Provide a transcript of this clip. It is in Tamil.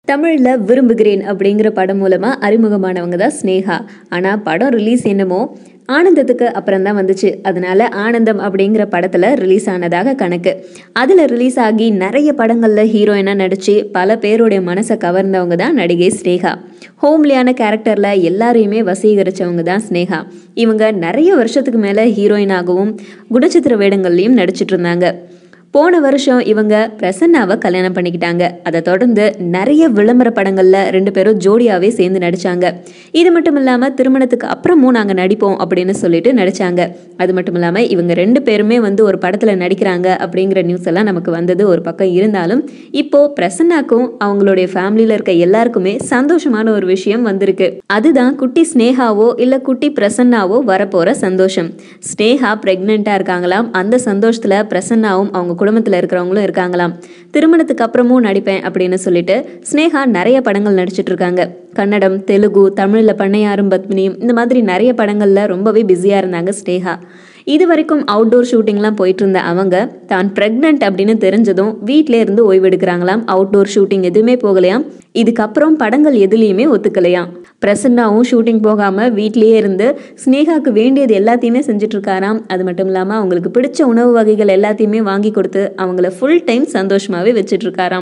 தமிழ்ல விரும்புகிறேன் அப்படிங்கிற படம் மூலமா அறிமுகமானவங்க தான் ஸ்னேகா. ஆனா படம் ரிலீஸ் என்னமோ ஆனந்தத்துக்கு அப்புறம் தான் வந்துச்சு. அதனால ஆனந்தம் அப்படிங்கிற படத்துல ரிலீஸ் ஆனதாக கணக்கு. அதுல ரிலீஸ் ஆகி நிறைய படங்கள்ல ஹீரோயினா நடிச்சு பல பேருடைய மனசை கவர்ந்தவங்க தான் நடிகை ஸ்னேகா. ஹோம்லியான கேரக்டர்ல எல்லாரையுமே வசீகரிச்சவங்க தான் ஸ்னேகா. இவங்க நிறைய வருஷத்துக்கு மேல ஹீரோயினாகவும் குணச்சித்திர வேடங்கள்லயும் நடிச்சிட்டு இருந்தாங்க. போன வருஷம் இவங்க பிரசன்னாவை கல்யாணம் பண்ணிக்கிட்டாங்க. அதை தொடர்ந்து நிறைய விளம்பர படங்கள்ல ரெண்டு பேரும் ஜோடியாவே சேர்ந்து நடிச்சாங்க. இது மட்டும் இல்லாம திருமணத்துக்கு அப்புறமும் நாங்க நடிப்போம் அப்படின்னு சொல்லிட்டு நடிச்சாங்க. அது மட்டும் இல்லாம இவங்க ரெண்டு பேருமே ஒரு படத்துல நடிக்கிறாங்க அப்படிங்கிற நியூஸ் எல்லாம் நமக்கு வந்தது ஒரு பக்கம் இருந்தாலும், இப்போ பிரசன்னாக்கும் அவங்களுடைய ஃபேமிலியில இருக்க எல்லாருக்குமே சந்தோஷமான ஒரு விஷயம் வந்திருக்கு. அதுதான் குட்டி ஸ்னேகாவோ இல்ல குட்டி பிரசன்னாவோ வரப்போற சந்தோஷம். ஸ்னேகா பிரெக்னெண்டா இருக்காங்களாம். அந்த சந்தோஷத்துல பிரசன்னாவும் அவங்க குடும்பத்துல இருக்கிறவங்களும் இருக்காங்களாம். திருமணத்துக்கு அப்புறமும் நடிப்பேன் அப்படின்னு சொல்லிட்டு ஸ்னேகா நிறைய படங்கள் நடிச்சிட்டு இருக்காங்க. கன்னடம், தெலுங்கு, தமிழ்ல பண்ணையாரும் பத்மினியும் இந்த மாதிரி நிறைய படங்கள்ல ரொம்பவே பிஸியா இருந்தாங்க ஸ்னேகா. இது வரைக்கும் அவுட்டோர் ஷூட்டிங்லாம் போயிட்டு இருந்த அவங்க தான் பிரெக்னென்ட் அப்படின்னு தெரிஞ்சதும் வீட்டிலே இருந்து ஓய்வெடுக்கிறாங்களாம். அவுட்டோர் ஷூட்டிங் எதுவுமே போகலையாம். இதுக்கப்புறம் படங்கள் எதுலேயுமே ஒத்துக்கலையாம். பிரசன்னாவும் ஷூட்டிங் போகாம வீட்லயே இருந்து ஸ்னேகாக்கு வேண்டியது எல்லாத்தையுமே செஞ்சுட்டு இருக்காராம். அது மட்டும் இல்லாம அவங்களுக்கு பிடிச்ச உணவு வகைகள் எல்லாத்தையுமே வாங்கி கொடுத்து அவங்கள ஃபுல் டைம் சந்தோஷமாவே வச்சுட்டு இருக்காராம்.